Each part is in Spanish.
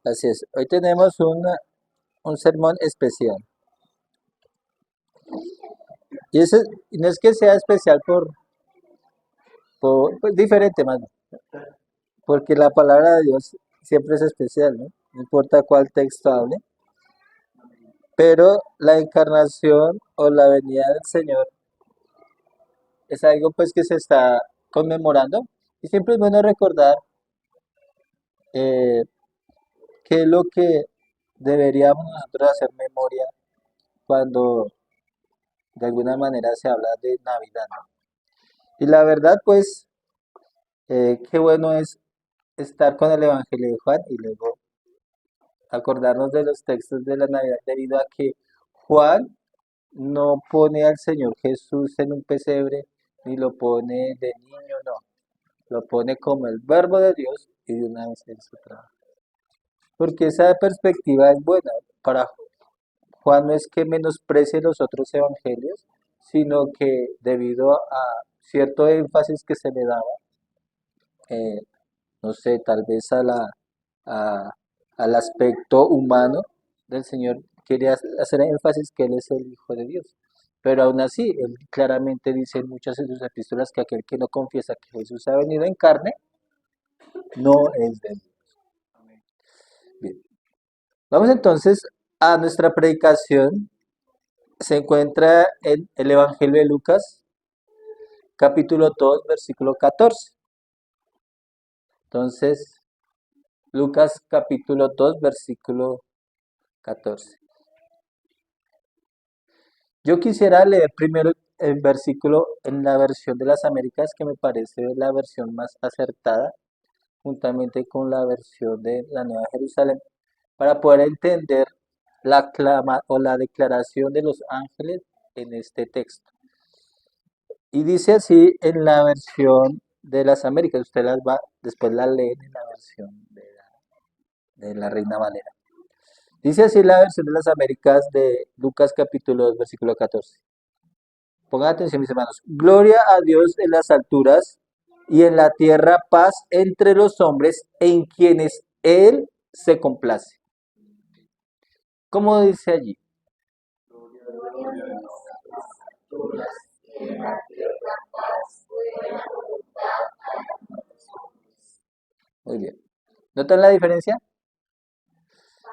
Así es. Hoy tenemos un sermón especial. Y ese, y no es que sea especial pues, diferente, más bien, porque la palabra de Dios siempre es especial, ¿no? No importa cuál texto hable, pero la encarnación o la venida del Señor es algo pues que se está conmemorando y siempre es bueno recordar eh, qué es lo que deberíamos nosotros hacer memoria cuando de alguna manera se habla de Navidad, ¿no? Y la verdad, pues, qué bueno es estar con el Evangelio de Juan y luego acordarnos de los textos de la Navidad debido a que Juan no pone al Señor Jesús en un pesebre ni lo pone de niño, no, lo pone como el verbo de Dios y de una vez en su trabajo. Porque esa perspectiva es buena. Para Juan no es que menosprecie los otros evangelios, sino que debido a cierto énfasis que se le daba, eh, no sé, tal vez a- al aspecto humano del Señor, quería hacer énfasis que Él es el Hijo de Dios. Pero aún así, Él claramente dice en muchas de sus epístolas que aquel que no confiesa que Jesús ha venido en carne, no es de Dios. Bien. Vamos entonces a nuestra predicación. Se encuentra en el Evangelio de Lucas, capítulo 2, versículo 14. Entonces, Lucas capítulo 2, versículo 14. Yo quisiera leer primero el versículo en la versión de las Américas, que me parece la versión más acertada, juntamente con la versión de la Nueva Jerusalén, para poder entender la clama o la declaración de los ángeles en este texto. Y dice así en la versión de las Américas, usted las va, después la leen en la versión de la Reina Valera. Dice así la versión de las Américas de Lucas capítulo 2, versículo 14. Pongan atención, mis hermanos. Gloria a Dios en las alturas y en la tierra paz entre los hombres en quienes Él se complace. ¿Cómo dice allí? Muy bien. ¿Notan la diferencia?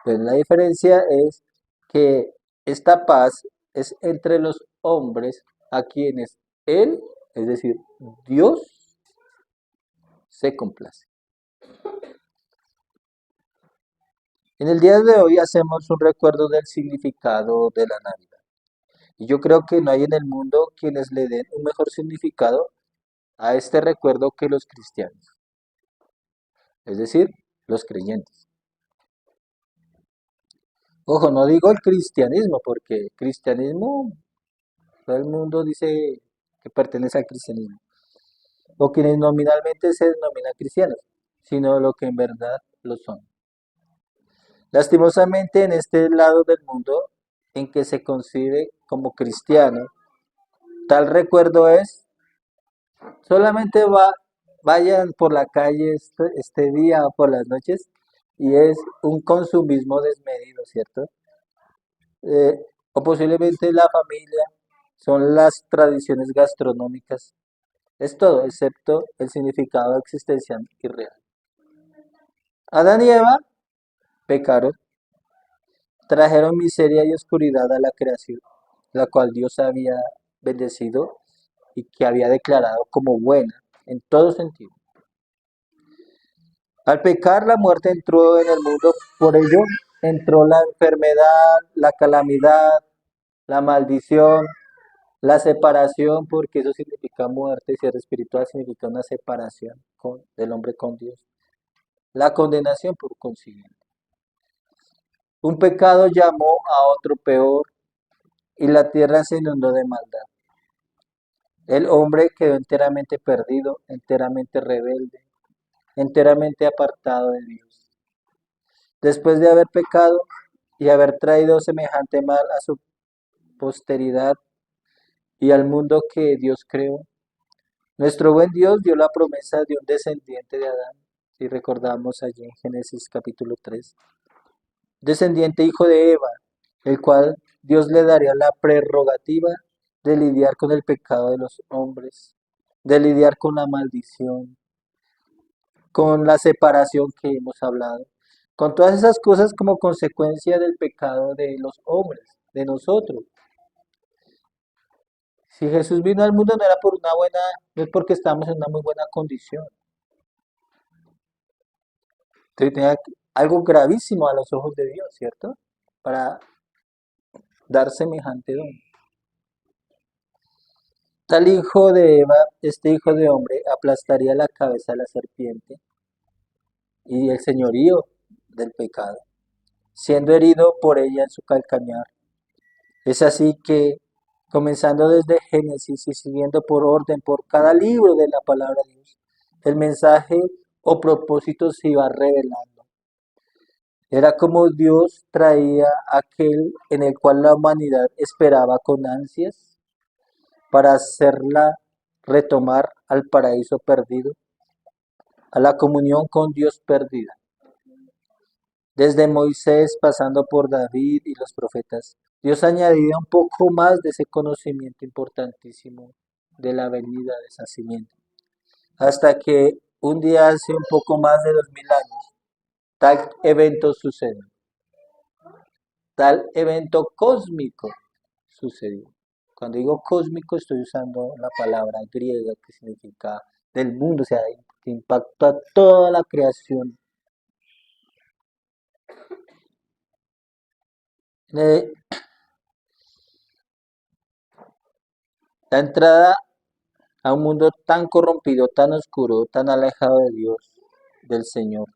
Pues la diferencia es que esta paz es entre los hombres a quienes Él, es decir, Dios, se complace. En el día de hoy hacemos un recuerdo del significado de la Navidad. Y yo creo que no hay en el mundo quienes le den un mejor significado a este recuerdo que los cristianos, es decir, los creyentes. Ojo, no digo el cristianismo, porque cristianismo, todo el mundo dice que pertenece al cristianismo, o quienes nominalmente se denominan cristianos, sino lo que en verdad lo son. Lastimosamente, en este lado del mundo en que se concibe como cristiano, tal recuerdo es solamente vayan por la calle este día o por las noches y es un consumismo desmedido, ¿cierto? Eh, o posiblemente la familia, son las tradiciones gastronómicas, es todo, excepto el significado existencial y real. Adán y Eva pecaron, trajeron miseria y oscuridad a la creación, la cual Dios había bendecido y que había declarado como buena en todo sentido. Al pecar, la muerte entró en el mundo, por ello entró la enfermedad, la calamidad, la maldición, la separación, porque eso significa muerte, ser espiritual significa una separación del hombre con Dios. La condenación por consiguiente. Un pecado llamó a otro peor y la tierra se inundó de maldad. El hombre quedó enteramente perdido, enteramente rebelde, enteramente apartado de Dios. Después de haber pecado y haber traído semejante mal a su posteridad y al mundo que Dios creó, nuestro buen Dios dio la promesa de un descendiente de Adán, si recordamos allí en Génesis capítulo 3, descendiente hijo de Eva, el cual Dios le daría la prerrogativa de lidiar con el pecado de los hombres, de lidiar con la maldición, con la separación que hemos hablado, con todas esas cosas como consecuencia del pecado de los hombres, de nosotros. Si Jesús vino al mundo no era por una buena, no es porque estamos en una muy buena condición. Entonces tenía algo gravísimo a los ojos de Dios, ¿cierto? Para dar semejante don. Tal hijo de Eva, este hijo de hombre, aplastaría la cabeza de la serpiente y el señorío del pecado, siendo herido por ella en su calcañar. Es así que, comenzando desde Génesis y siguiendo por orden por cada libro de la palabra de Dios, el mensaje o propósito se iba revelando. Era como Dios traía aquel en el cual la humanidad esperaba con ansias para hacerla retomar al paraíso perdido, a la comunión con Dios perdida. Desde Moisés, pasando por David y los profetas, Dios añadía un poco más de ese conocimiento importantísimo de la venida de esa simiente, hasta que un día hace un poco más de 2000 años, tal evento sucede, tal evento cósmico sucedió. Cuando digo cósmico estoy usando la palabra griega que significa del mundo, o sea, que impacta toda la creación. Eh, La entrada a un mundo tan corrompido, tan oscuro, tan alejado de Dios, del Señor.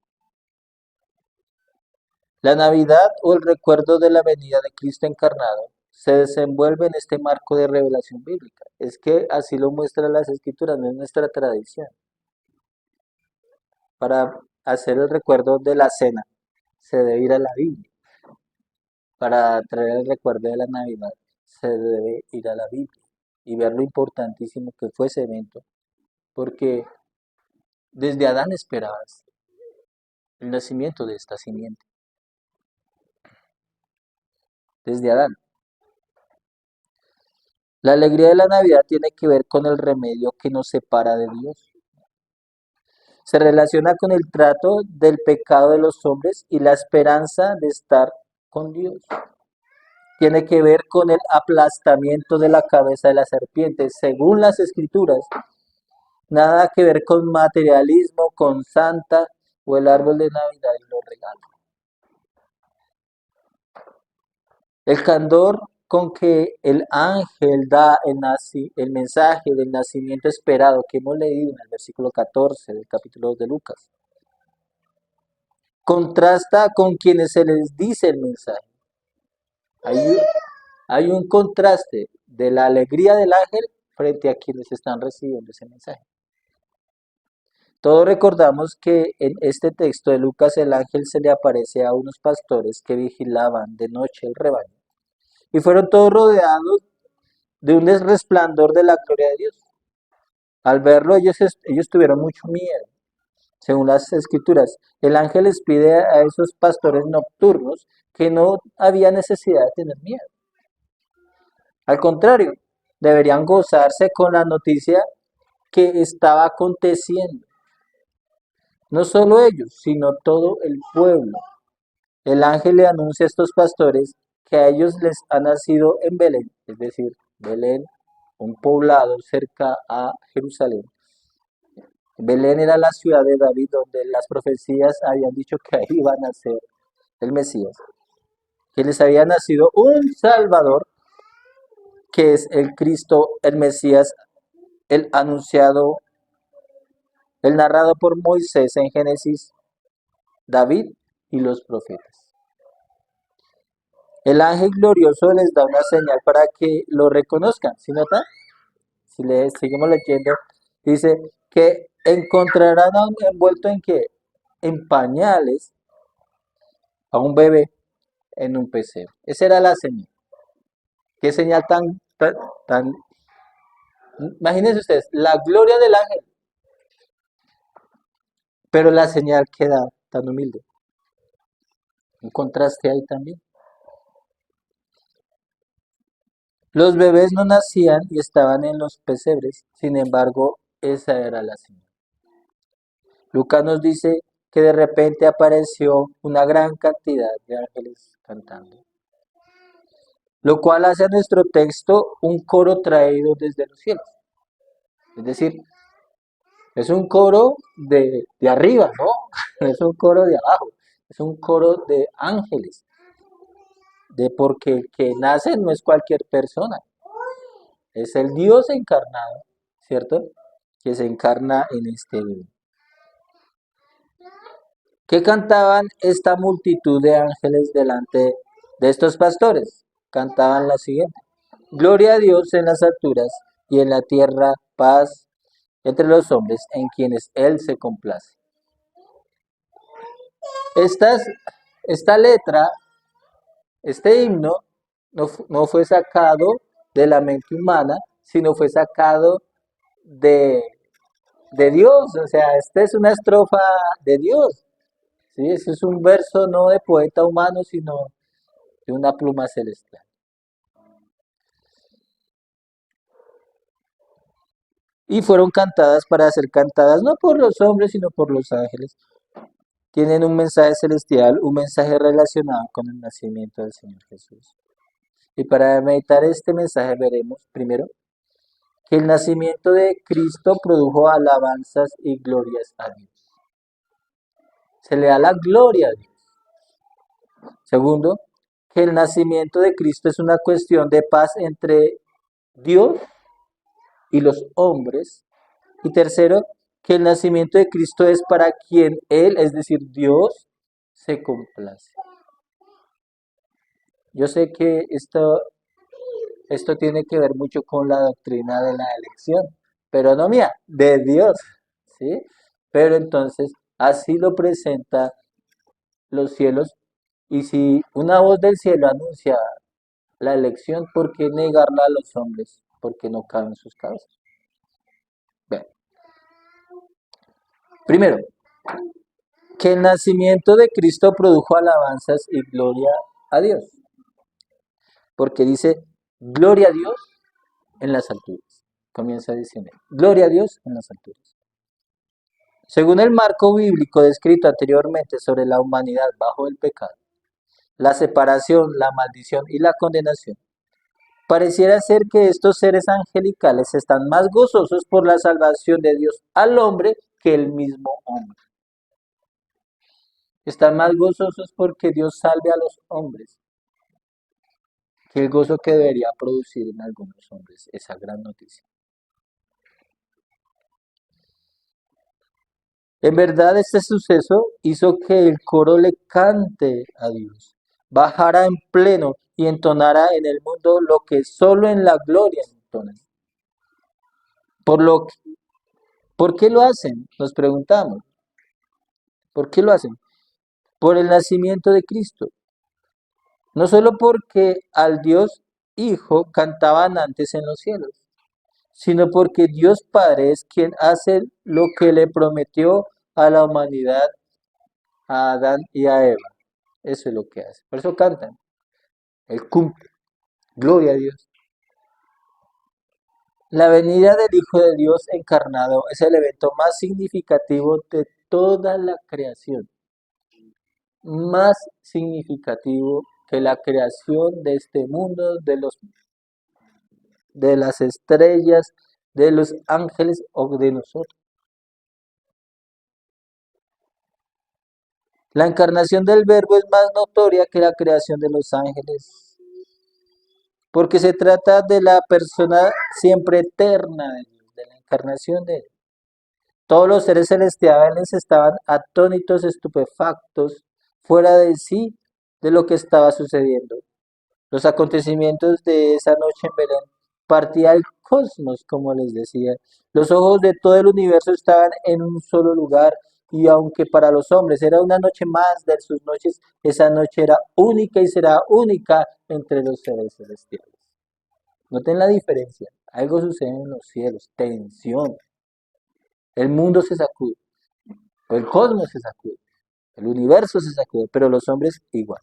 La Navidad o el recuerdo de la venida de Cristo encarnado se desenvuelve en este marco de revelación bíblica. Es que así lo muestran las Escrituras, no es nuestra tradición. Para hacer el recuerdo de la cena, se debe ir a la Biblia. Para traer el recuerdo de la Navidad, se debe ir a la Biblia y ver lo importantísimo que fue ese evento, porque desde Adán esperabas el nacimiento de esta simiente, desde Adán. La alegría de la Navidad tiene que ver con el remedio que nos separa de Dios. Se relaciona con el trato del pecado de los hombres y la esperanza de estar con Dios. Tiene que ver con el aplastamiento de la cabeza de la serpiente, según las escrituras. Nada que ver con materialismo, con Santa o el árbol de Navidad y los regalos. El candor con que el ángel da el mensaje del nacimiento esperado que hemos leído en el versículo 14 del capítulo 2 de Lucas, contrasta con quienes se les dice el mensaje. Hay, hay un contraste de la alegría del ángel frente a quienes están recibiendo ese mensaje. Todos recordamos que en este texto de Lucas el ángel se le aparece a unos pastores que vigilaban de noche el rebaño y fueron todos rodeados de un resplandor de la gloria de Dios. Al verlo ellos tuvieron mucho miedo. Según las escrituras, el ángel les pide a esos pastores nocturnos que no había necesidad de tener miedo. Al contrario, deberían gozarse con la noticia que estaba aconteciendo. No solo ellos, sino todo el pueblo. El ángel le anuncia a estos pastores que a ellos les ha nacido en Belén, es decir, Belén, un poblado cerca a Jerusalén. Belén era la ciudad de David donde las profecías habían dicho que ahí iba a nacer el Mesías, que les había nacido un Salvador, que es el Cristo, el Mesías, el anunciado, el narrado por Moisés en Génesis, David y los profetas. El ángel glorioso les da una señal para que lo reconozcan. ¿Sí nota? Si le seguimos leyendo, dice que encontrarán envuelto en qué? En pañales a un bebé en un pesebre. Esa era la señal. Qué señal tan, imagínense ustedes, la gloria del ángel, pero la señal queda tan humilde. Un contraste ahí también. Los bebés no nacían y estaban en los pesebres, sin embargo, esa era la señal. Lucas nos dice que de repente apareció una gran cantidad de ángeles cantando, lo cual hace a nuestro texto un coro traído desde los cielos. Es decir, es un coro de arriba, ¿no? No es un coro de abajo, es un coro de ángeles, de porque el que nace no es cualquier persona, es el Dios encarnado, ¿cierto? Que se encarna en este bebé. ¿Qué cantaban esta multitud de ángeles delante de estos pastores? Cantaban la siguiente: Gloria a Dios en las alturas y en la tierra paz entre los hombres en quienes Él se complace. Estas, esta letra, este himno, no fue sacado de la mente humana, sino fue sacado de, de Dios. O sea, esta es una estrofa de Dios. ¿Sí? Ese es un verso no de poeta humano, sino de una pluma celestial. Y fueron cantadas para ser cantadas no por los hombres, sino por los ángeles. Tienen un mensaje celestial, un mensaje relacionado con el nacimiento del Señor Jesús. Y para meditar este mensaje veremos, primero, que el nacimiento de Cristo produjo alabanzas y glorias a Dios. Se le da la gloria a Dios. Segundo, que el nacimiento de Cristo es una cuestión de paz entre Dios y los hombres. Y tercero, que el nacimiento de Cristo es para quien Él, es decir, Dios, se complace. Yo sé que esto tiene que ver mucho con la doctrina de la elección, pero no mía, de Dios, ¿sí? Pero entonces, así lo presenta los cielos, y si una voz del cielo anuncia la elección, ¿por qué negarla a los hombres? Porque no caben sus cabezas. Bien. Primero, que el nacimiento de Cristo produjo alabanzas y gloria a Dios, porque dice, gloria a Dios en las alturas. Comienza diciendo, gloria a Dios en las alturas. Según el marco bíblico descrito anteriormente sobre la humanidad bajo el pecado, la separación, la maldición y la condenación, pareciera ser que estos seres angelicales están más gozosos por la salvación de Dios al hombre que el mismo hombre. Están más gozosos porque Dios salve a los hombres que el gozo que debería producir en algunos hombres esa gran noticia. En verdad, este suceso hizo que el coro le cante a Dios, bajara en pleno y entonara en el mundo lo que solo en la gloria entonan. Por lo que, ¿por qué lo hacen? Nos preguntamos. ¿Por qué lo hacen? Por el nacimiento de Cristo. No solo porque al Dios Hijo cantaban antes en los cielos, sino porque Dios Padre es quien hace lo que le prometió a la humanidad, a Adán y a Eva. Eso es lo que hace. Por eso cantan. Él cumple. Gloria a Dios. La venida del Hijo de Dios encarnado es el evento más significativo de toda la creación. Más significativo que la creación de este mundo, de las estrellas, de los ángeles o de nosotros. La encarnación del Verbo es más notoria que la creación de los ángeles, porque se trata de la persona siempre eterna de Dios, de la encarnación de Él. Todos los seres celestiales estaban atónitos, estupefactos, fuera de sí de lo que estaba sucediendo. Los acontecimientos de esa noche en Belén partía el cosmos, como les decía. Los ojos de todo el universo estaban en un solo lugar, y aunque para los hombres era una noche más de sus noches, esa noche era única y será única entre los seres celestiales. Noten la diferencia. Algo sucede en los cielos, tensión. El mundo se sacude, el cosmos se sacude. El universo se sacude, pero los hombres igual.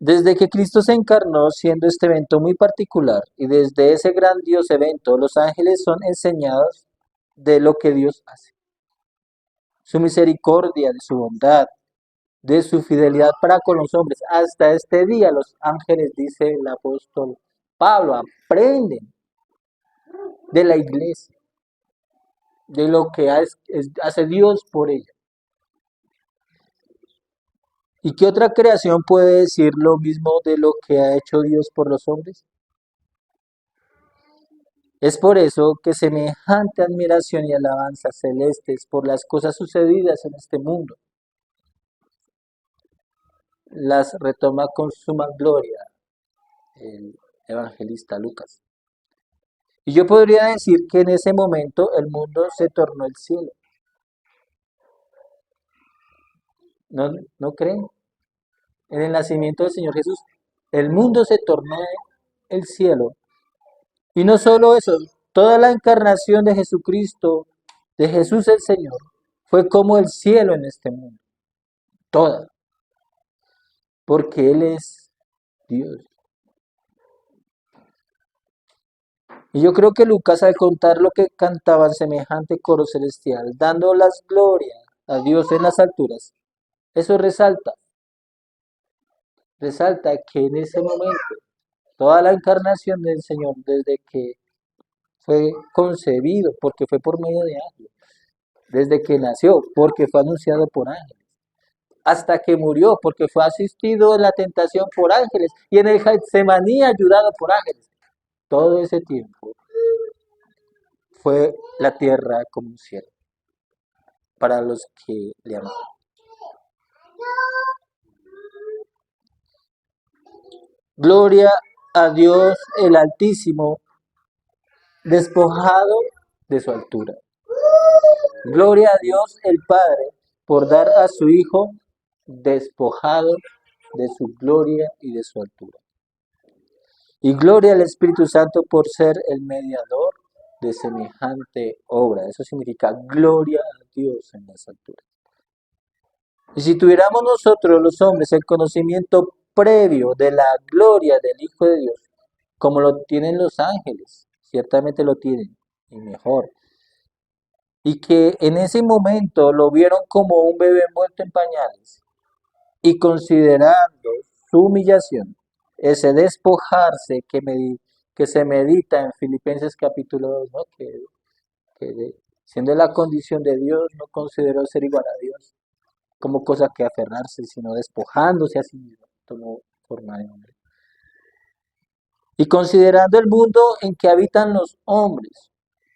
Desde que Cristo se encarnó, siendo este evento muy particular, y desde ese grandioso evento, los ángeles son enseñados de lo que Dios hace, su misericordia, de su bondad, de su fidelidad para con los hombres. Hasta este día los ángeles, dice el apóstol Pablo, aprenden de la iglesia, de lo que hace Dios por ella. ¿Y qué otra creación puede decir lo mismo de lo que ha hecho Dios por los hombres? Es por eso que semejante admiración y alabanza celestes por las cosas sucedidas en este mundo las retoma con suma gloria el evangelista Lucas. Y yo podría decir que en ese momento el mundo se tornó el cielo. ¿No, no creen? En el nacimiento del Señor Jesús, el mundo se tornó el cielo. Y no solo eso, toda la encarnación de Jesucristo, de Jesús el Señor, fue como el cielo en este mundo. Toda. Porque Él es Dios. Y yo creo que Lucas, al contar lo que cantaban semejante coro celestial, dando las glorias a Dios en las alturas, eso resalta que en ese momento, toda la encarnación del Señor, desde que fue concebido, porque fue por medio de ángeles, desde que nació, porque fue anunciado por ángeles, hasta que murió, porque fue asistido en la tentación por ángeles, y en el Getsemaní ayudado por ángeles. Todo ese tiempo fue la tierra como un cielo para los que le amaban. Gloria a Dios el Altísimo, despojado de su altura. Gloria a Dios el Padre por dar a su Hijo despojado de su gloria y de su altura. Y gloria al Espíritu Santo por ser el mediador de semejante obra. Eso significa gloria a Dios en las alturas. Y si tuviéramos nosotros los hombres el conocimiento previo de la gloria del Hijo de Dios, como lo tienen los ángeles, ciertamente lo tienen, y mejor, y que en ese momento lo vieron como un bebé envuelto en pañales, y considerando su humillación, ese despojarse que se medita en Filipenses capítulo 2, ¿no? que siendo la condición de Dios, no consideró ser igual a Dios como cosa que aferrarse, sino despojándose a sí mismo, tomó forma de hombre. Y considerando el mundo en que habitan los hombres,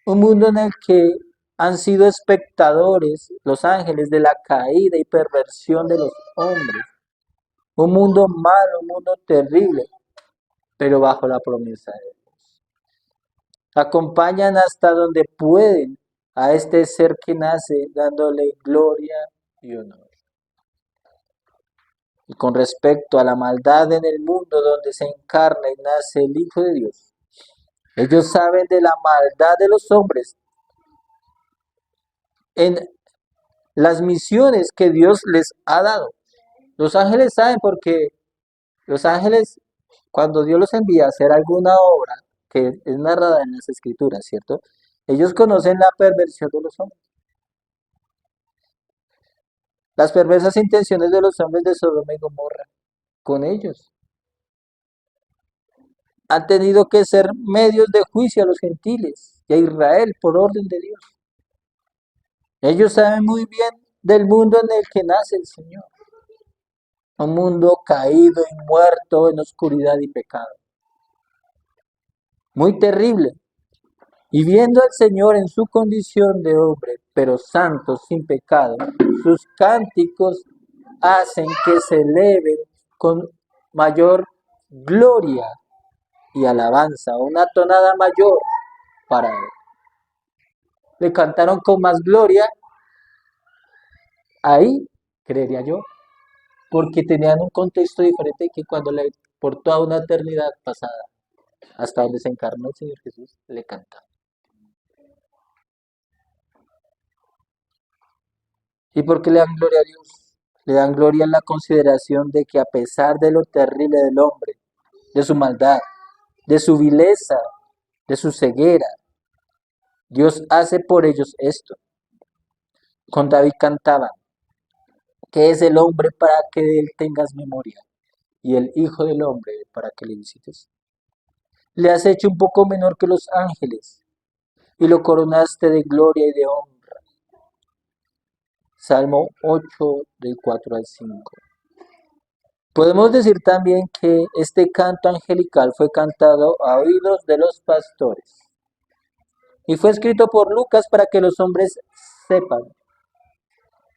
un mundo en el que han sido espectadores los ángeles de la caída y perversión de los hombres, un mundo malo, un mundo terrible, pero bajo la promesa de Dios. Acompañan hasta donde pueden a este ser que nace, dándole gloria y honor. Y con respecto a la maldad en el mundo donde se encarna y nace el Hijo de Dios, ellos saben de la maldad de los hombres en las misiones que Dios les ha dado. Los ángeles saben porque los ángeles, cuando Dios los envía a hacer alguna obra que es narrada en las escrituras, ¿cierto? Ellos conocen la perversión de los hombres, las perversas intenciones de los hombres de Sodoma y Gomorra con ellos. Han tenido que ser medios de juicio a los gentiles y a Israel por orden de Dios. Ellos saben muy bien del mundo en el que nace el Señor. Un mundo caído y muerto en oscuridad y pecado. Muy terrible. Y viendo al Señor en su condición de hombre, pero santo, sin pecado, sus cánticos hacen que se eleven con mayor gloria y alabanza, una tonada mayor para él. Le cantaron con más gloria, ahí creería yo, porque tenían un contexto diferente que cuando por toda una eternidad pasada, hasta donde se encarnó el Señor Jesús, le cantaron. ¿Y por qué le dan gloria a Dios? Le dan gloria en la consideración de que a pesar de lo terrible del hombre, de su maldad, de su vileza, de su ceguera, Dios hace por ellos esto. Con David cantaban, ¿qué es el hombre para que de él tengas memoria? Y el Hijo del Hombre para que le visites. Le has hecho un poco menor que los ángeles y lo coronaste de gloria y de honra. Salmo 8 del 4 al 5. Podemos decir también que este canto angelical fue cantado a oídos de los pastores y fue escrito por Lucas para que los hombres sepan,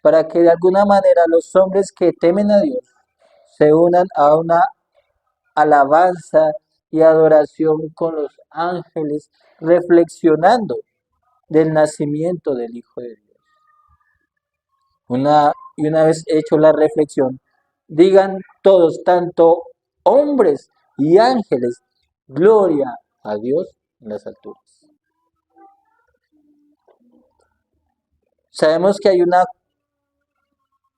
para que de alguna manera los hombres que temen a Dios se unan a una alabanza y adoración con los ángeles, reflexionando del nacimiento del Hijo de Dios. Una vez hecho la reflexión, digan todos, tanto hombres y ángeles, gloria a Dios en las alturas. Sabemos que hay una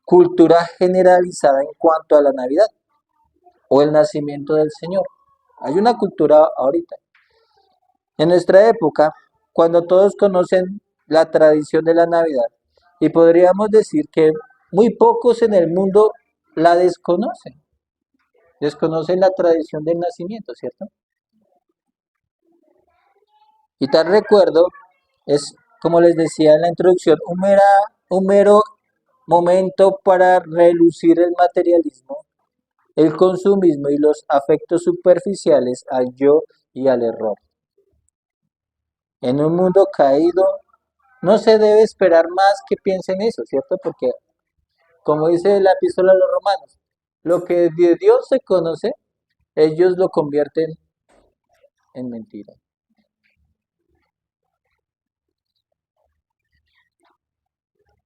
cultura generalizada en cuanto a la Navidad o el nacimiento del Señor. Hay una cultura ahorita. En nuestra época, cuando todos conocen la tradición de la Navidad, y podríamos decir que muy pocos en el mundo la desconocen la tradición del nacimiento, ¿cierto? Y tal recuerdo es, como les decía en la introducción, un mero momento para relucir el materialismo, el consumismo y los afectos superficiales al yo y al error. En un mundo caído, no se debe esperar más que piensen eso, ¿cierto? Porque, como dice la epístola a los romanos, lo que de Dios se conoce, ellos lo convierten en mentira.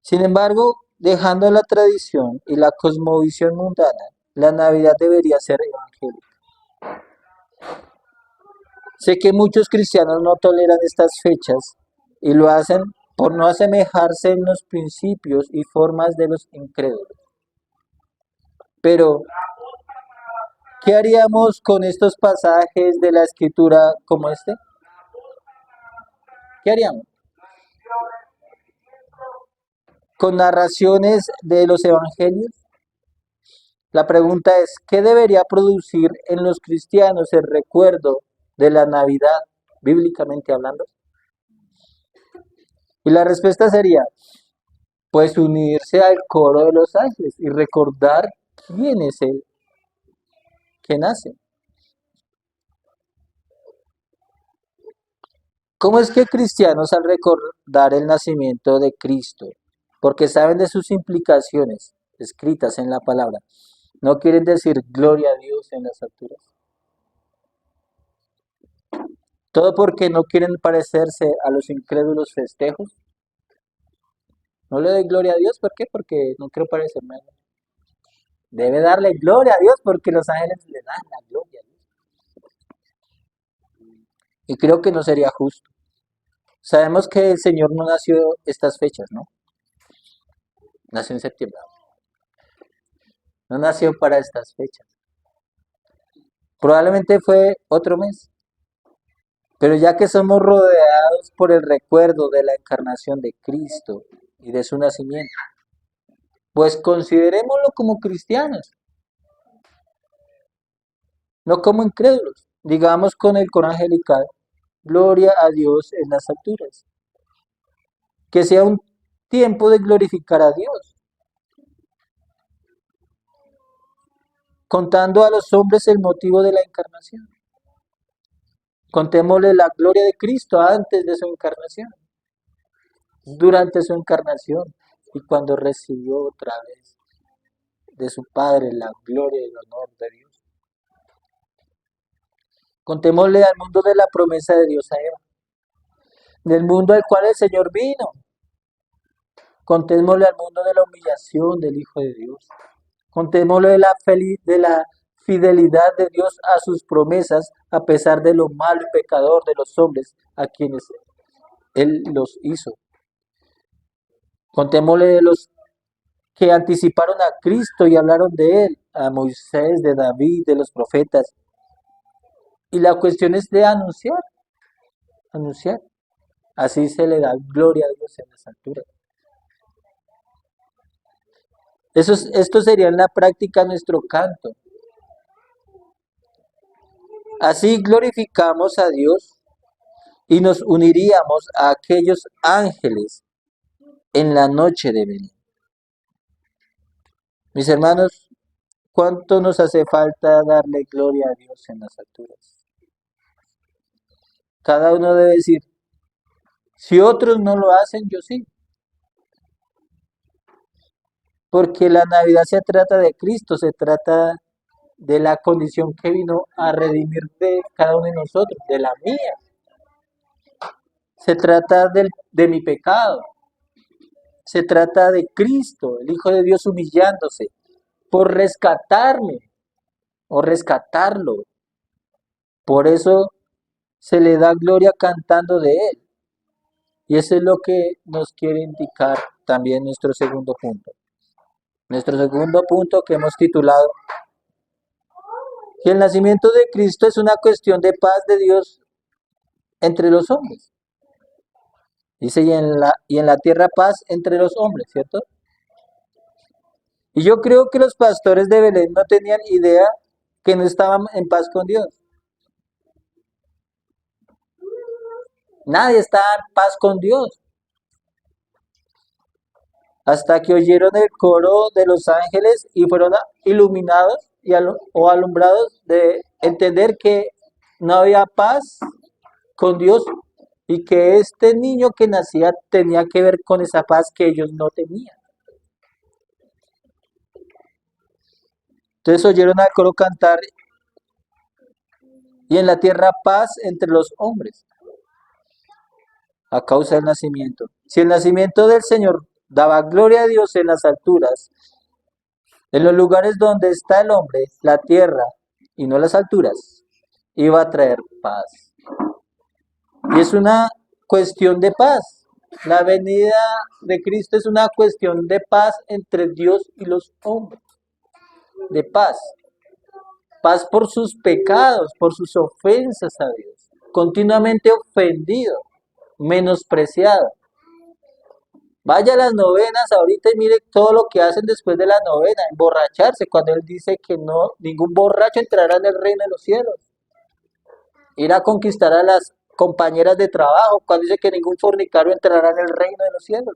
Sin embargo, dejando la tradición y la cosmovisión mundana, la Navidad debería ser evangélica. Sé que muchos cristianos no toleran estas fechas y lo hacen por no asemejarse en los principios y formas de los incrédulos. Pero, ¿qué haríamos con estos pasajes de la escritura como este? ¿Qué haríamos? Con narraciones de los evangelios. La pregunta es, ¿qué debería producir en los cristianos el recuerdo de la Navidad, bíblicamente hablando? Y la respuesta sería, pues unirse al coro de los ángeles y recordar quién es el que nace. ¿Cómo es que cristianos al recordar el nacimiento de Cristo, porque saben de sus implicaciones escritas en la palabra, no quieren decir gloria a Dios en las alturas? Todo porque no quieren parecerse a los incrédulos festejos. No le doy gloria a Dios, ¿por qué? Porque no quiero parecerme a Él. Debe darle gloria a Dios porque los ángeles le dan la gloria a Dios. Y creo que no sería justo. Sabemos que el Señor no nació estas fechas, ¿no? Nació en septiembre. No nació para estas fechas. Probablemente fue otro mes. Pero ya que somos rodeados por el recuerdo de la encarnación de Cristo y de su nacimiento, pues considerémoslo como cristianos, no como incrédulos. Digamos con el coro angelical, gloria a Dios en las alturas. Que sea un tiempo de glorificar a Dios, contando a los hombres el motivo de la encarnación. Contémosle la gloria de Cristo antes de su encarnación, durante su encarnación y cuando recibió otra vez de su Padre la gloria y el honor de Dios. Contémosle al mundo de la promesa de Dios a Eva, del mundo al cual el Señor vino. Contémosle al mundo de la humillación del Hijo de Dios. Contémosle de la fidelidad de Dios a sus promesas, a pesar de lo malo y pecador de los hombres a quienes Él los hizo. Contémosle de los que anticiparon a Cristo y hablaron de él, a Moisés, de David, de los profetas. Y la cuestión es de anunciar, anunciar. Así se le da gloria a Dios en las alturas. Esto sería en la práctica nuestro canto. Así glorificamos a Dios y nos uniríamos a aquellos ángeles en la noche de Belén. Mis hermanos, ¿cuánto nos hace falta darle gloria a Dios en las alturas? Cada uno debe decir, si otros no lo hacen, yo sí. Porque la Navidad se trata de Cristo, se trata de la condición que vino a redimir de cada uno de nosotros, de la mía. Se trata de mi pecado. Se trata de Cristo, el Hijo de Dios humillándose por rescatarme o rescatarlo. Por eso se le da gloria cantando de Él. Y eso es lo que nos quiere indicar también nuestro segundo punto. Nuestro segundo punto que hemos titulado que el nacimiento de Cristo es una cuestión de paz de Dios entre los hombres. Dice, y en la tierra paz entre los hombres, ¿cierto? Y yo creo que los pastores de Belén no tenían idea que no estaban en paz con Dios. Nadie estaba en paz con Dios. Hasta que oyeron el coro de los ángeles y fueron iluminados o alumbrados de entender que no había paz con Dios y que este niño que nacía tenía que ver con esa paz que ellos no tenían. Entonces oyeron al coro cantar y en la tierra paz entre los hombres a causa del nacimiento. Si el nacimiento del Señor daba gloria a Dios en las alturas, en los lugares donde está el hombre, la tierra y no las alturas, iba a traer paz. Y es una cuestión de paz. La venida de Cristo es una cuestión de paz entre Dios y los hombres. De paz. Paz por sus pecados, por sus ofensas a Dios. Continuamente ofendido, menospreciado. Vaya a las novenas ahorita y mire todo lo que hacen después de la novena, emborracharse, cuando él dice que no, ningún borracho entrará en el reino de los cielos. Ir a conquistar a las compañeras de trabajo, cuando dice que ningún fornicario entrará en el reino de los cielos.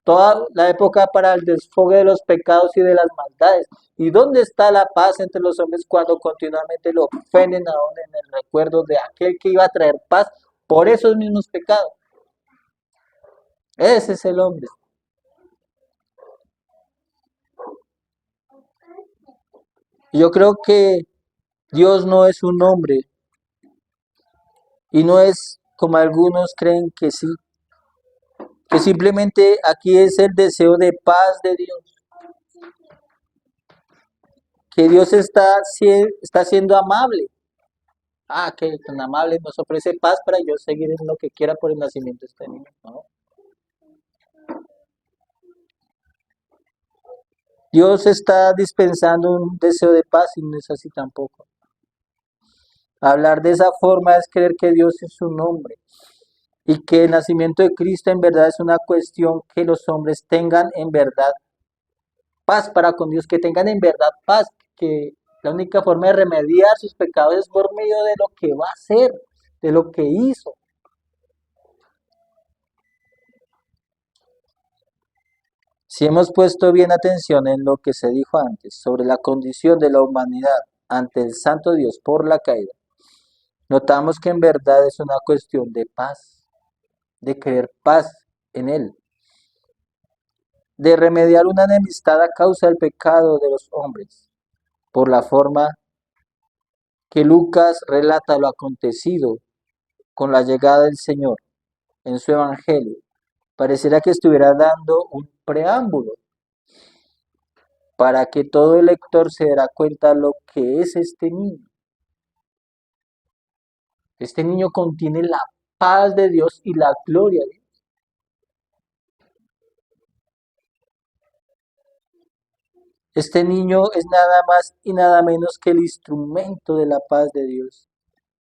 Toda la época para el desfogue de los pecados y de las maldades. ¿Y dónde está la paz entre los hombres cuando continuamente lo ofenden aún en el recuerdo de aquel que iba a traer paz por esos mismos pecados? Ese es el hombre. Yo creo que Dios no es un hombre y no es como algunos creen que sí, que simplemente aquí es el deseo de paz de Dios, que Dios está siendo amable. Ah, que tan amable nos ofrece paz para yo seguir en lo que quiera por el nacimiento de este niño. No. Dios está dispensando un deseo de paz y no es así tampoco. Hablar de esa forma es creer que Dios es un hombre y que el nacimiento de Cristo en verdad es una cuestión que los hombres tengan en verdad paz para con Dios, que tengan en verdad paz, que la única forma de remediar sus pecados es por medio de lo que va a hacer, de lo que hizo. Si hemos puesto bien atención en lo que se dijo antes sobre la condición de la humanidad ante el Santo Dios por la caída, notamos que en verdad es una cuestión de paz, de querer paz en Él, de remediar una enemistad a causa del pecado de los hombres, por la forma que Lucas relata lo acontecido con la llegada del Señor en su Evangelio. Pareciera que estuviera dando un preámbulo para que todo el lector se dará cuenta lo que es este niño. Este niño contiene la paz de Dios y la gloria de Dios. Este niño es nada más y nada menos que el instrumento de la paz de Dios.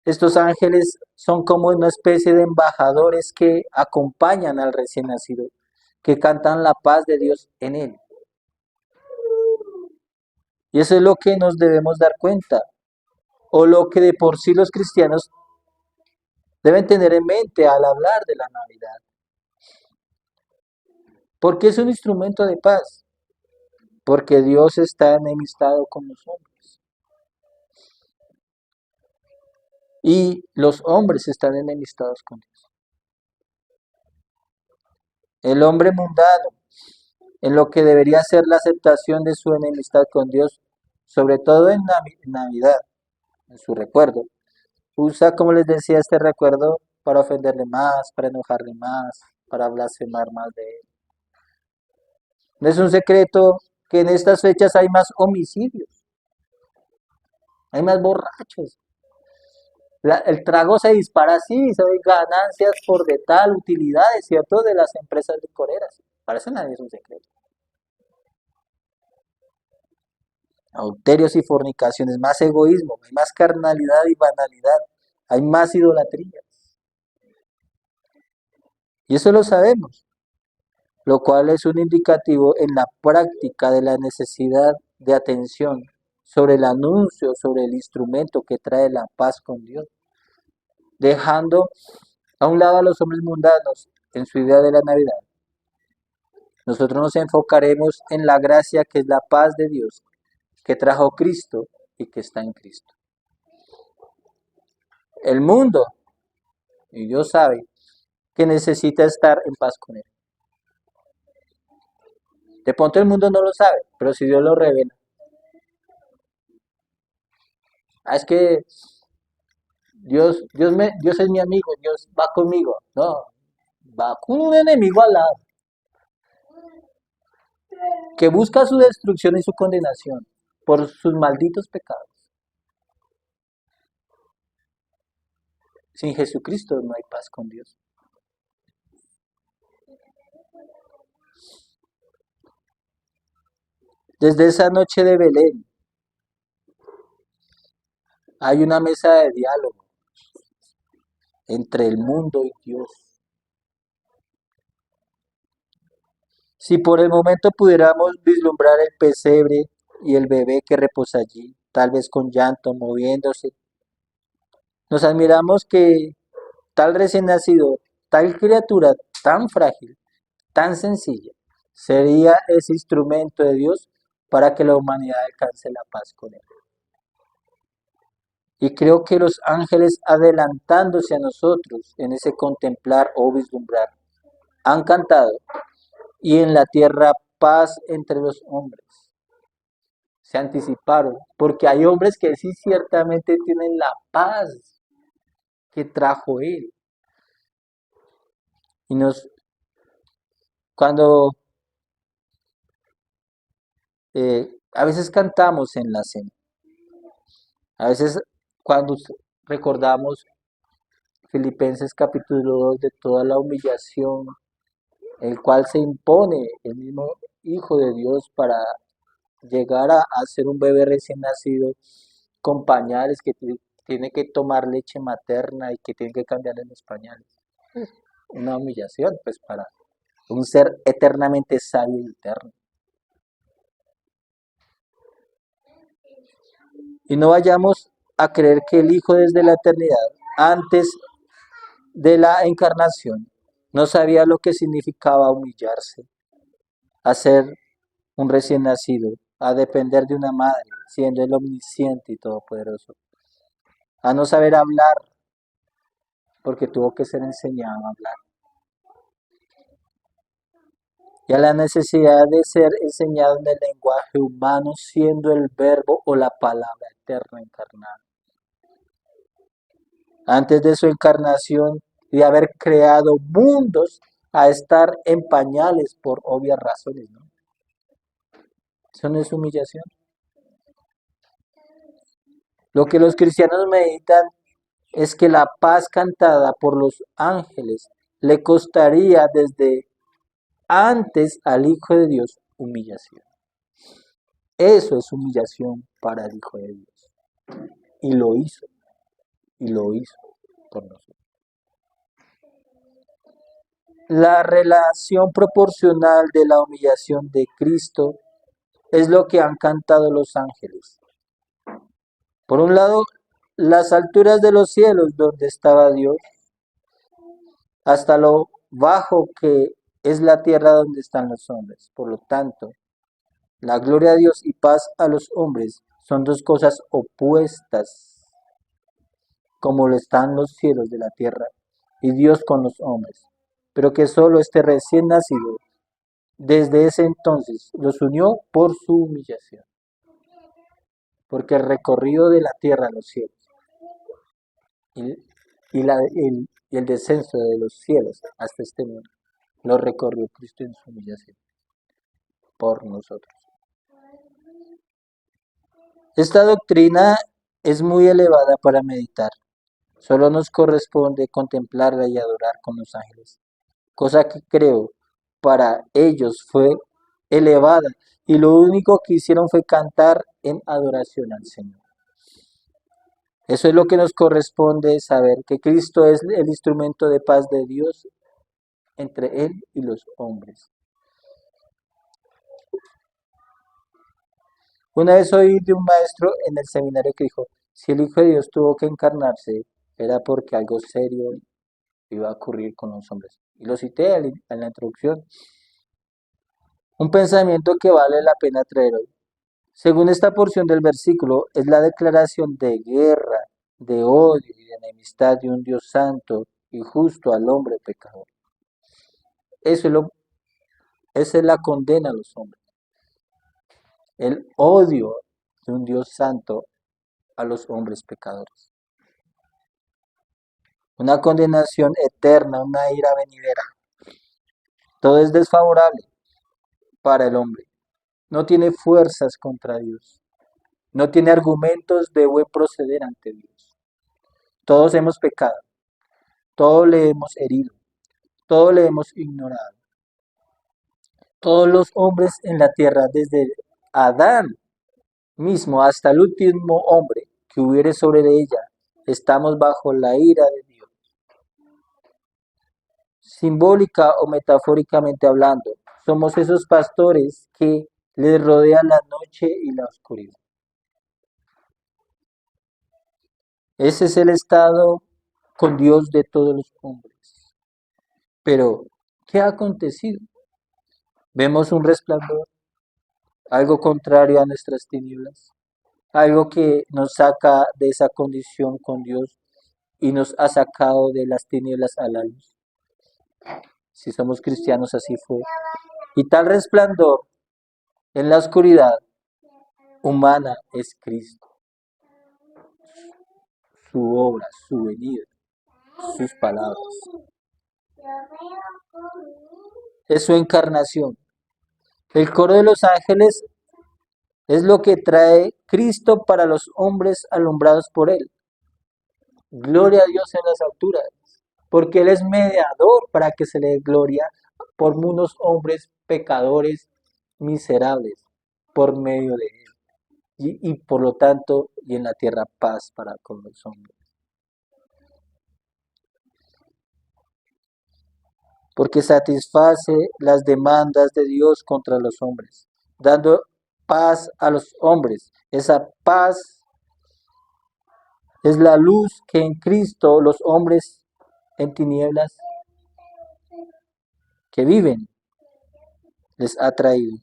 Estos ángeles son como una especie de embajadores que acompañan al recién nacido, que cantan la paz de Dios en él. Y eso es lo que nos debemos dar cuenta, o lo que de por sí los cristianos deben tener en mente al hablar de la Navidad. Porque es un instrumento de paz, porque Dios está enemistado con los hombres. Y los hombres están enemistados con Dios. El hombre mundano, en lo que debería ser la aceptación de su enemistad con Dios, sobre todo en Navidad, en su recuerdo, usa, como les decía, este recuerdo para ofenderle más, para enojarle más, para blasfemar más de él. No es un secreto que en estas fechas hay más homicidios, hay más borrachos. El trago se dispara así, hay ganancias por de tal, utilidades, ¿cierto? De las empresas licoreras. Para eso nadie es un secreto. Adulterios y fornicaciones, más egoísmo, hay más carnalidad y banalidad, hay más idolatría. Y eso lo sabemos, lo cual es un indicativo en la práctica de la necesidad de atención sobre el anuncio, sobre el instrumento que trae la paz con Dios, dejando a un lado a los hombres mundanos en su idea de la Navidad. Nosotros nos enfocaremos en la gracia que es la paz de Dios, que trajo Cristo y que está en Cristo. El mundo, y Dios sabe, que necesita estar en paz con Él. De pronto el mundo no lo sabe, pero si Dios lo revela. Es que Dios es mi amigo, Dios va conmigo. No, va con un enemigo al lado, que busca su destrucción y su condenación por sus malditos pecados. Sin Jesucristo no hay paz con Dios. Desde esa noche de Belén hay una mesa de diálogo entre el mundo y Dios. Si por el momento pudiéramos vislumbrar el pesebre y el bebé que reposa allí, tal vez con llanto, moviéndose, nos admiramos que tal recién nacido, tal criatura tan frágil, tan sencilla, sería ese instrumento de Dios para que la humanidad alcance la paz con Él. Y creo que los ángeles adelantándose a nosotros en ese contemplar o vislumbrar, han cantado, y en la tierra paz entre los hombres. Se anticiparon, porque hay hombres que sí ciertamente tienen la paz que trajo Él. Y cuando a veces cantamos en la cena, a veces cuando recordamos Filipenses capítulo 2 de toda la humillación, el cual se impone el mismo Hijo de Dios para llegar a ser un bebé recién nacido con pañales, que tiene que tomar leche materna y que tiene que cambiarle los pañales. Una humillación, pues, para un ser eternamente sabio y eterno. Y no vayamos a creer que el Hijo desde la eternidad, antes de la encarnación, no sabía lo que significaba humillarse, a ser un recién nacido, a depender de una madre, siendo el omnisciente y todopoderoso, a no saber hablar, porque tuvo que ser enseñado a hablar, y a la necesidad de ser enseñado en el lenguaje humano, siendo el verbo o la palabra eterna encarnada. Antes de su encarnación y de haber creado mundos, a estar en pañales por obvias razones, ¿no? Eso no es humillación. Lo que los cristianos meditan es que la paz cantada por los ángeles le costaría desde antes al Hijo de Dios humillación. Eso es humillación para el Hijo de Dios. Y lo hizo por nosotros. La relación proporcional de la humillación de Cristo es lo que han cantado los ángeles. Por un lado, las alturas de los cielos donde estaba Dios, hasta lo bajo que es la tierra donde están los hombres. Por lo tanto, la gloria a Dios y paz a los hombres son dos cosas opuestas, como lo están los cielos de la tierra y Dios con los hombres, pero que solo este recién nacido, desde ese entonces, los unió por su humillación, porque el recorrido de la tierra a los cielos y, y el descenso de los cielos hasta este mundo lo recorrió Cristo en su humillación por nosotros. Esta doctrina es muy elevada para meditar. Solo nos corresponde contemplarla y adorar con los ángeles, cosa que creo para ellos fue elevada y lo único que hicieron fue cantar en adoración al Señor. Eso es lo que nos corresponde saber, que Cristo es el instrumento de paz de Dios entre Él y los hombres. Una vez oí de un maestro en el seminario que dijo, si el Hijo de Dios tuvo que encarnarse, era porque algo serio iba a ocurrir con los hombres. Y lo cité en la introducción. Un pensamiento que vale la pena traer hoy. Según esta porción del versículo, es la declaración de guerra, de odio y de enemistad de un Dios santo y justo al hombre pecador. Eso es esa es la condena a los hombres. El odio de un Dios santo a los hombres pecadores. Una condenación eterna, una ira venidera. Todo es desfavorable para el hombre. No tiene fuerzas contra Dios. No tiene argumentos de buen proceder ante Dios. Todos hemos pecado. Todos le hemos herido. Todos le hemos ignorado. Todos los hombres en la tierra, desde Adán mismo hasta el último hombre que hubiere sobre ella, estamos bajo la ira de Dios. Simbólica o metafóricamente hablando, somos esos pastores que les rodean la noche y la oscuridad. Ese es el estado con Dios de todos los hombres. Pero, ¿qué ha acontecido? Vemos un resplandor, algo contrario a nuestras tinieblas, algo que nos saca de esa condición con Dios y nos ha sacado de las tinieblas a la luz. Si somos cristianos, así fue. Y tal resplandor en la oscuridad humana es Cristo, su obra, su venida, sus palabras. Es su encarnación. El coro de los ángeles es lo que trae Cristo para los hombres alumbrados por Él. Gloria a Dios en las alturas, porque Él es mediador para que se le dé gloria por unos hombres pecadores miserables por medio de Él. Y por lo tanto, y en la tierra paz para con los hombres. Porque satisface las demandas de Dios contra los hombres, dando paz a los hombres. Esa paz es la luz que en Cristo los hombres en tinieblas que viven les ha traído.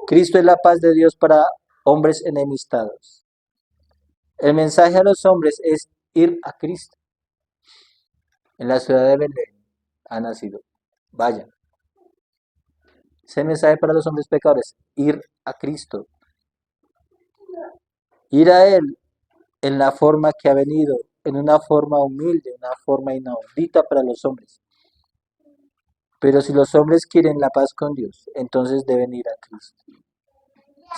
Cristo es la paz de Dios para hombres enemistados. El mensaje a los hombres es ir a Cristo. En la ciudad de Belén ha nacido. Vayan. Ese mensaje para los hombres pecadores, ir a Cristo. Ir a Él en la forma que ha venido, en una forma humilde, una forma inaudita para los hombres. Pero si los hombres quieren la paz con Dios, entonces deben ir a Cristo.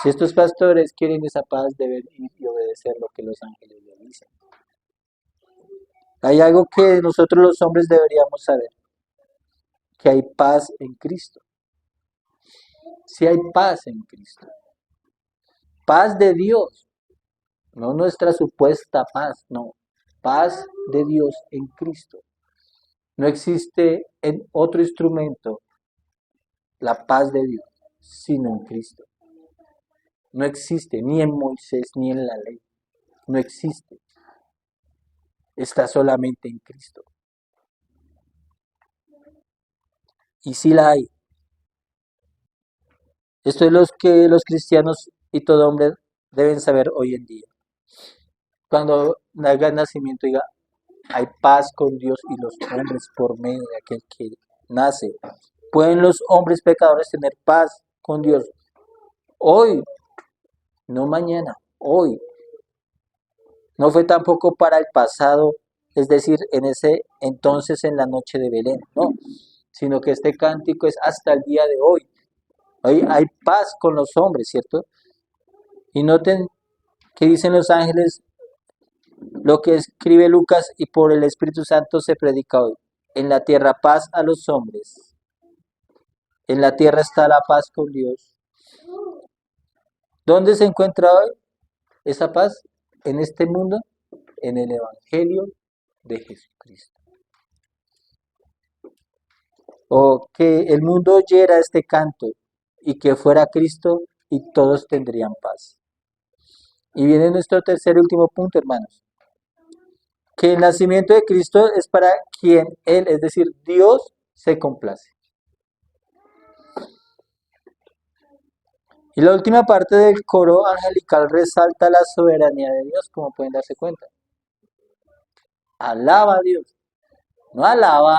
Si estos pastores quieren esa paz, deben ir y obedecer lo que los ángeles les dicen. Hay algo que nosotros los hombres deberíamos saber, que hay paz en Cristo. Si hay paz en Cristo. Paz de Dios, no nuestra supuesta paz, no. Paz de Dios en Cristo. No existe en otro instrumento la paz de Dios, sino en Cristo. No existe ni en Moisés ni en la ley. No existe. Está solamente en Cristo. Y sí la hay. Esto es lo que los cristianos y todo hombre deben saber hoy en día. Cuando haga el nacimiento, diga, hay paz con Dios y los hombres por medio de aquel que nace. ¿Pueden los hombres pecadores tener paz con Dios? Hoy, no mañana, hoy. No fue tampoco para el pasado, es decir, en ese entonces en la noche de Belén, no, sino que este cántico es hasta el día de hoy. Hoy hay paz con los hombres, ¿cierto? Y noten que dicen los ángeles lo que escribe Lucas y por el Espíritu Santo se predica hoy. En la tierra paz a los hombres. En la tierra está la paz con Dios. ¿Dónde se encuentra hoy esa paz? En este mundo, en el Evangelio de Jesucristo. O que el mundo oyera este canto y que fuera Cristo y todos tendrían paz. Y viene nuestro tercer y último punto, hermanos. Que el nacimiento de Cristo es para quien Él, es decir, Dios, se complace. Y la última parte del coro angelical resalta la soberanía de Dios, como pueden darse cuenta. Alaba a Dios, no alaba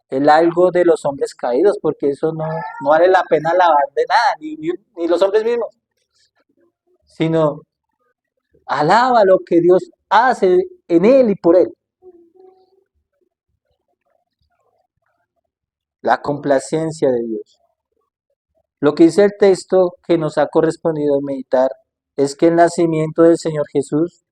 el algo de los hombres caídos, porque eso no vale la pena alabar de nada, ni los hombres mismos, sino alaba lo que Dios hace en él y por él. La complacencia de Dios. Lo que dice el texto que nos ha correspondido meditar es que el nacimiento del Señor Jesús,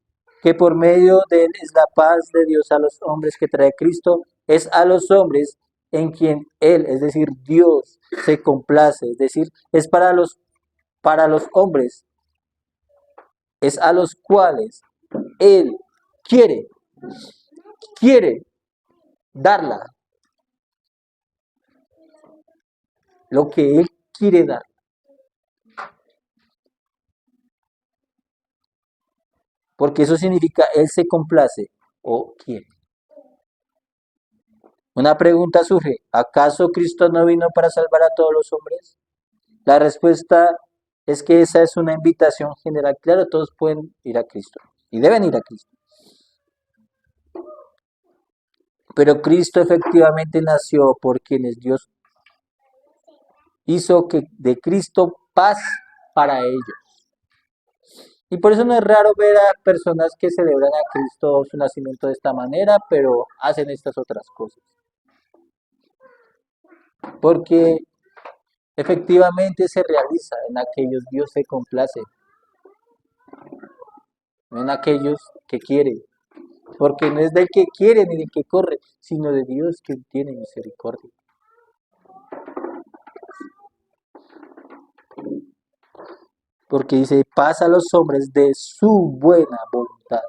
que por medio de él es la paz de Dios a los hombres que trae Cristo, es a los hombres en quien él, es decir, Dios, se complace, es decir, es para los hombres, es a los cuales él quiere darla, lo que él quiere dar. Porque eso significa él se complace o quiere. Una pregunta surge, ¿acaso Cristo no vino para salvar a todos los hombres? La respuesta es que esa es una invitación general. Claro, todos pueden ir a Cristo y deben ir a Cristo. Pero Cristo efectivamente nació por quienes Dios hizo que de Cristo paz para ellos. Y por eso no es raro ver a personas que celebran a Cristo su nacimiento de esta manera, pero hacen estas otras cosas. Porque efectivamente se realiza en aquellos Dios se complace, no en aquellos que quieren. Porque no es del que quiere ni del que corre, sino de Dios que tiene misericordia. Porque dice, paz a los hombres de su buena voluntad.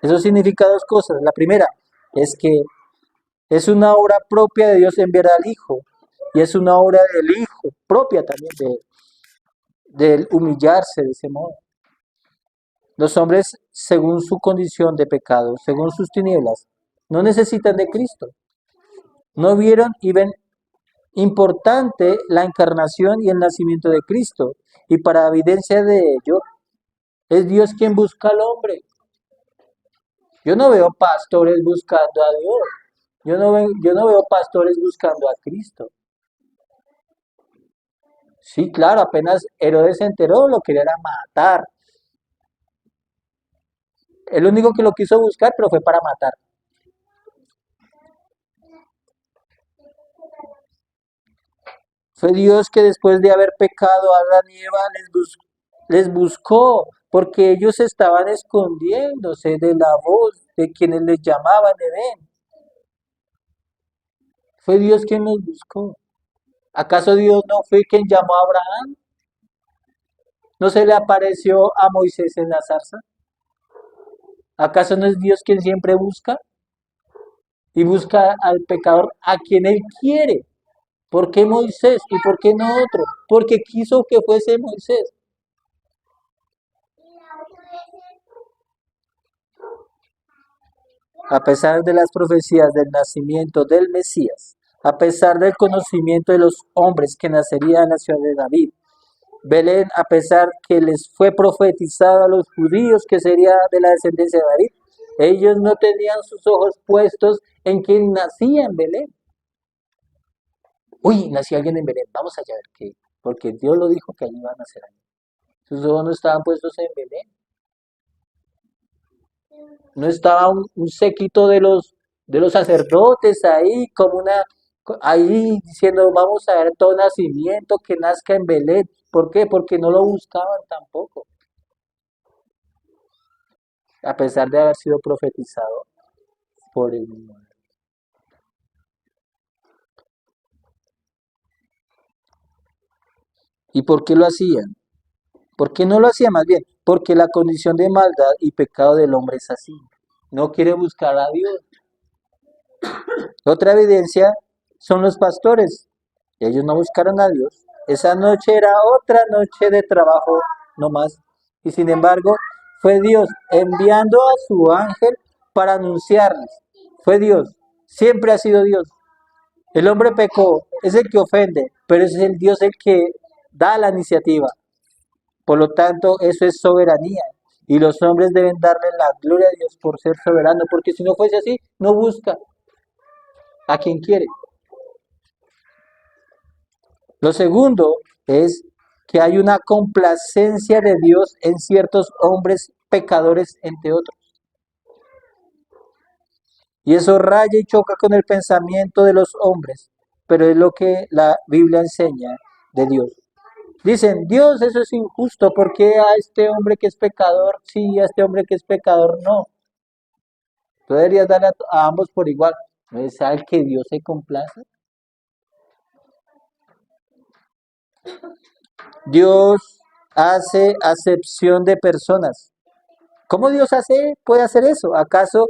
Eso significa dos cosas. La primera es que es una obra propia de Dios enviar al Hijo. Y es una obra del Hijo, propia también de humillarse de ese modo. Los hombres, según su condición de pecado, según sus tinieblas, no necesitan de Cristo. No vieron y ven importante la encarnación y el nacimiento de Cristo. Y para evidencia de ello, es Dios quien busca al hombre. Yo no veo pastores buscando a Dios. Yo no veo pastores buscando a Cristo. Sí, claro, apenas Herodes se enteró, lo quería matar. El único que lo quiso buscar, pero fue para matar. Fue Dios que después de haber pecado a Adán y Eva les buscó, porque ellos estaban escondiéndose de la voz de quienes les llamaban Edén. Fue Dios quien los buscó. ¿Acaso Dios no fue quien llamó a Abraham? ¿No se le apareció a Moisés en la zarza? ¿Acaso no es Dios quien siempre busca? Y busca al pecador a quien él quiere. ¿Por qué Moisés y por qué no otro? Porque quiso que fuese Moisés. A pesar de las profecías del nacimiento del Mesías, a pesar del conocimiento de los hombres que nacería en la ciudad de David, Belén, a pesar que les fue profetizado a los judíos que sería de la descendencia de David, ellos no tenían sus ojos puestos en quien nacía en Belén. Uy, nació alguien en Belén, vamos allá a ver qué, porque Dios lo dijo que allí iban a nacer alguien. Sus ojos no estaban puestos en Belén, no estaba un séquito de los sacerdotes ahí, como una, ahí diciendo, vamos a ver todo nacimiento que nazca en Belén. ¿Por qué? Porque no lo buscaban tampoco, a pesar de haber sido profetizado por el mismo. ¿Y por qué lo hacían? ¿Por qué no lo hacían más bien? Porque la condición de maldad y pecado del hombre es así. No quiere buscar a Dios. Otra evidencia son los pastores. Ellos no buscaron a Dios. Esa noche era otra noche de trabajo no más. Y sin embargo, fue Dios enviando a su ángel para anunciarles. Fue Dios. Siempre ha sido Dios. El hombre pecó, es el que ofende, pero es el Dios el que da la iniciativa. Por lo tanto, eso es soberanía. Y los hombres deben darle la gloria a Dios por ser soberano, porque si no fuese así, no busca a quien quiere. Lo segundo es que hay una complacencia de Dios en ciertos hombres pecadores, entre otros. Y eso raya y choca con el pensamiento de los hombres, pero es lo que la Biblia enseña de Dios. Dicen, Dios, eso es injusto, ¿por qué a este hombre que es pecador sí y a este hombre que es pecador no? Tú deberías darle a ambos por igual. ¿No es al que Dios se complace? Dios hace acepción de personas. ¿Cómo Dios puede hacer eso? ¿Acaso,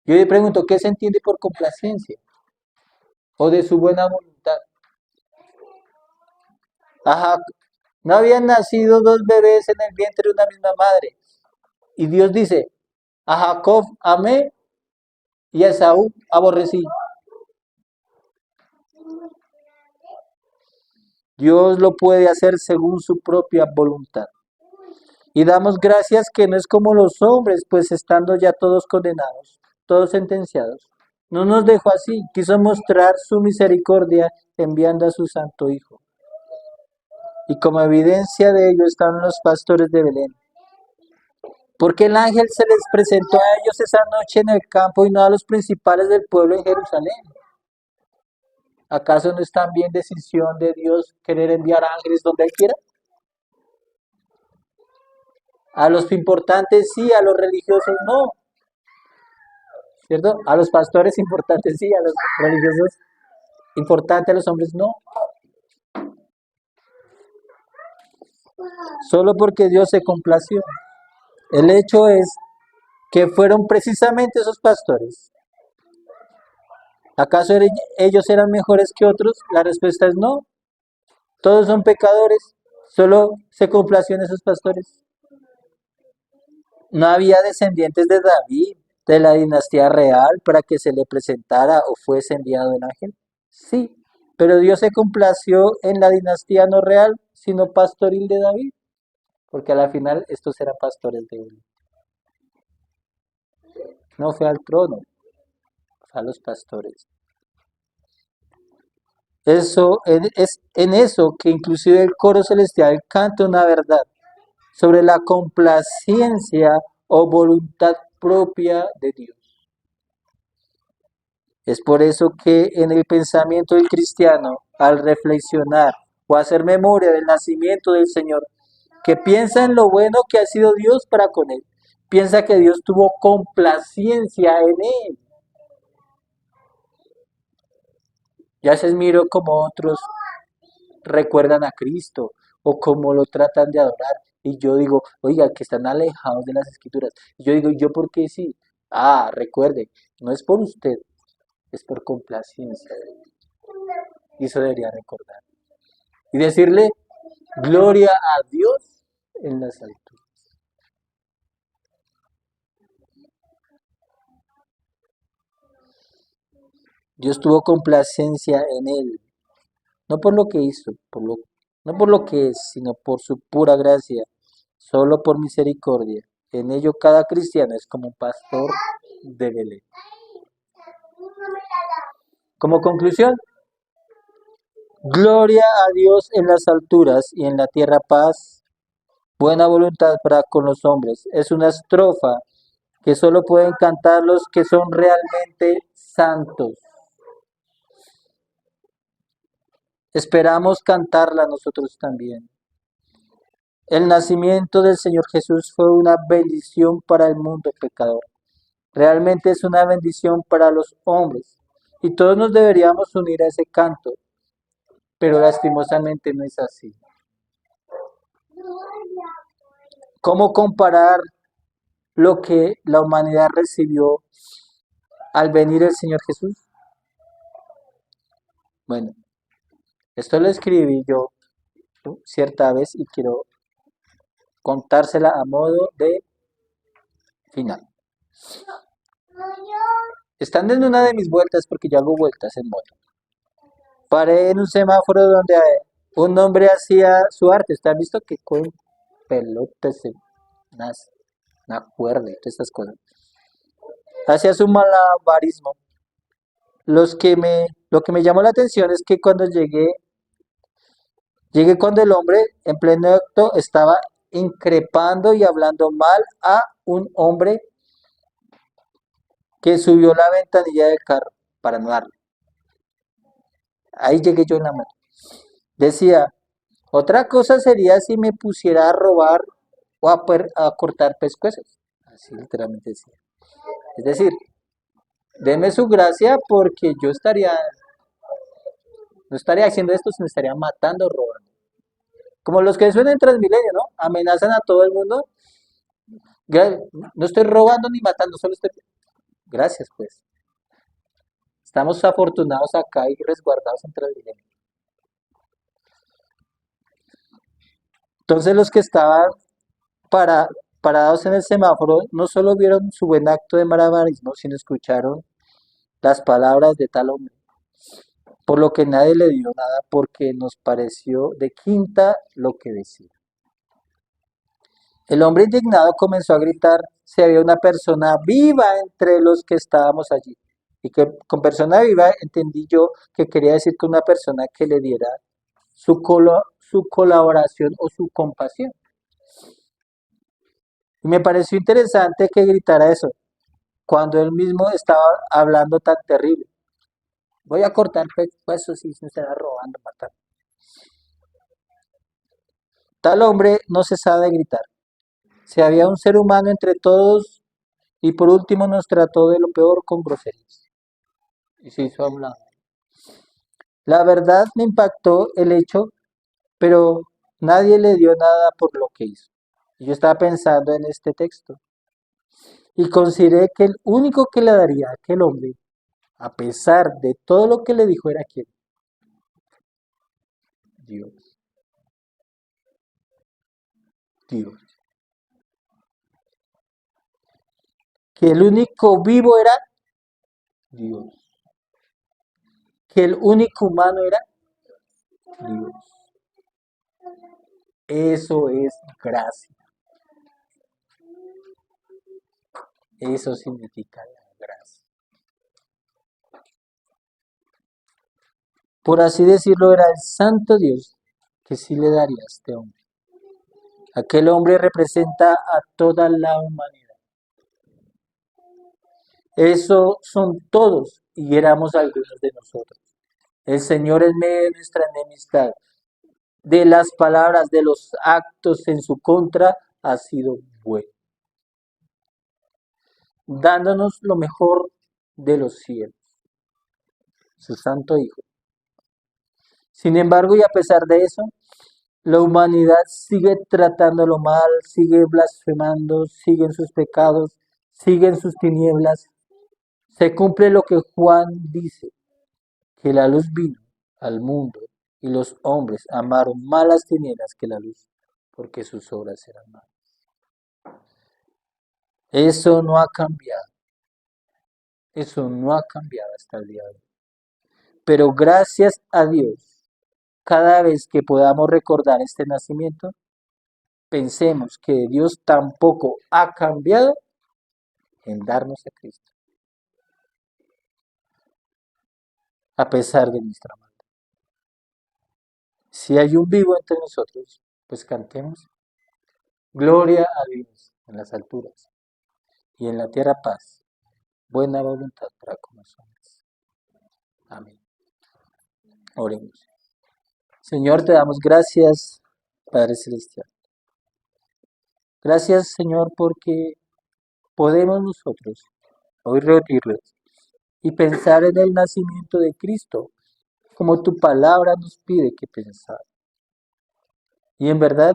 yo le pregunto, qué se entiende por complacencia? ¿O de su buena voluntad? Ajá, no habían nacido dos bebés en el vientre de una misma madre. Y Dios dice, a Jacob amé y a Esaú aborrecí. Dios lo puede hacer según su propia voluntad. Y damos gracias que no es como los hombres, pues estando ya todos condenados, todos sentenciados. No nos dejó así, quiso mostrar su misericordia enviando a su santo Hijo. Y como evidencia de ello están los pastores de Belén. Porque el ángel se les presentó a ellos esa noche en el campo y no a los principales del pueblo en Jerusalén. ¿Acaso no es también decisión de Dios querer enviar ángeles donde Él quiera? A los importantes sí, a los religiosos no, ¿cierto? A los pastores importantes sí, a los religiosos importantes, a los hombres no. Solo porque Dios se complació. El hecho es que fueron precisamente esos pastores. ¿Acaso ellos eran mejores que otros? La respuesta es no. Todos son pecadores. Solo se complació en esos pastores. No había descendientes de David, de la dinastía real, para que se le presentara o fuese enviado el ángel. Sí, pero Dios se complació en la dinastía no real, sino pastoril de David, porque a la final estos eran pastores de él. No fue al trono, fue a los pastores. Es en eso que inclusive el coro celestial canta una verdad sobre la complacencia o voluntad propia de Dios. Es por eso que en el pensamiento del cristiano, al reflexionar o hacer memoria del nacimiento del Señor, que piensa en lo bueno que ha sido Dios para con él, piensa que Dios tuvo complacencia en él. Y a veces miro como otros recuerdan a Cristo, o cómo lo tratan de adorar. Y yo digo, oiga, que están alejados de las escrituras. Y yo digo, ¿yo por qué sí? Ah, recuerde, no es por usted, es por complacencia. Y eso debería recordar. Y decirle, gloria a Dios en las alturas. Dios tuvo complacencia en él, no por lo que hizo, no por lo que es, sino por su pura gracia, solo por misericordia. En ello cada cristiano es como un pastor de Belén. Como conclusión, gloria a Dios en las alturas y en la tierra paz, buena voluntad para con los hombres. Es una estrofa que solo pueden cantar los que son realmente santos. Esperamos cantarla nosotros también. El nacimiento del Señor Jesús fue una bendición para el mundo pecador. Realmente es una bendición para los hombres. Y todos nos deberíamos unir a ese canto, pero lastimosamente no es así. ¿Cómo comparar lo que la humanidad recibió al venir el Señor Jesús? Bueno, esto lo escribí yo, ¿no?, cierta vez y quiero contársela a modo de final. Estando en una de mis vueltas, porque yo hago vueltas en moto, paré en un semáforo donde un hombre hacía su arte. ¿Usted ha visto que con pelotas, unas- una cuerda y todas estas cosas? Hacía su malabarismo. Lo que me llamó la atención es que cuando llegué cuando el hombre en pleno acto estaba increpando y hablando mal a un hombre que subió la ventanilla del carro para no darle. Ahí llegué yo en la mano. Decía, otra cosa sería si me pusiera a robar o a cortar pescuezos. Así literalmente decía. Es decir, deme su gracia porque yo no estaría haciendo esto, sino estaría matando o robando. Como los que suenan en Transmilenio, ¿no? Amenazan a todo el mundo. No estoy robando ni matando, solo estoy... Gracias, pues. Estamos afortunados acá y resguardados en Transmilenio. Entonces los que estaban para, parados en el semáforo no solo vieron su buen acto de malabarismo, sino escucharon las palabras de tal hombre, por lo que nadie le dio nada porque nos pareció de quinta lo que decía. El hombre indignado comenzó a gritar si había una persona viva entre los que estábamos allí. Y que con persona viva entendí yo que quería decir que una persona que le diera su colaboración o su compasión. Y me pareció interesante que gritara eso, cuando él mismo estaba hablando tan terrible. Voy a cortar huesos y se estará robando, matar. Tal hombre no cesaba de gritar. Si había un ser humano entre todos y por último nos trató de lo peor con groserías. Y se hizo a un lado. La verdad me impactó el hecho, pero nadie le dio nada por lo que hizo. Y yo estaba pensando en este texto y consideré que el único que le daría a aquel hombre, a pesar de todo lo que le dijo, era quién, Dios, Dios. Que el único vivo era Dios. Que el único humano era Dios. Eso es gracia. Eso significa la gracia. Por así decirlo, era el santo Dios que sí le daría a este hombre. Aquel hombre representa a toda la humanidad. Eso son todos y éramos algunos de nosotros. El Señor en medio de nuestra enemistad, de las palabras, de los actos en su contra, ha sido bueno, dándonos lo mejor de los cielos, su Santo Hijo. Sin embargo, y a pesar de eso, La humanidad sigue tratándolo mal, sigue blasfemando, sigue en sus pecados, sigue en sus tinieblas. Se cumple lo que Juan dice, que la luz vino al mundo y los hombres amaron más las tinieblas que la luz, porque sus obras eran malas. Eso no ha cambiado, eso no ha cambiado hasta el día de hoy. Pero gracias a Dios, cada vez que podamos recordar este nacimiento, pensemos que Dios tampoco ha cambiado en darnos a Cristo, a pesar de nuestra maldad. Si hay un vivo entre nosotros, pues cantemos gloria a Dios en las alturas y en la tierra paz, buena voluntad para con los hombres. Amén. Oremos. Señor, te damos gracias, Padre Celestial. Gracias, Señor, porque podemos nosotros hoy reunirnos y pensar en el nacimiento de Cristo, como tu palabra nos pide que pensar. Y en verdad,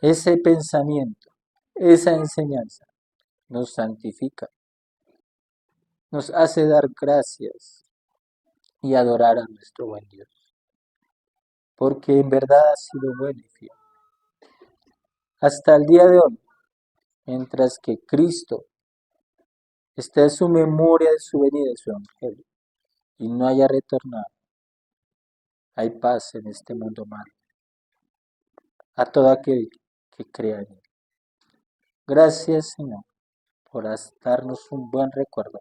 ese pensamiento, esa enseñanza nos santifica, nos hace dar gracias y adorar a nuestro buen Dios, porque en verdad ha sido bueno y fiel. Hasta el día de hoy, mientras que Cristo esté en su memoria de su venida y su evangelio, y no haya retornado, hay paz en este mundo malo, a todo aquel que crea en él. Gracias, Señor, por darnos un buen recuerdo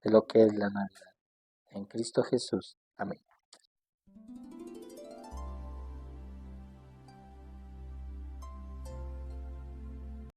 de lo que es la Navidad. En Cristo Jesús. Amén.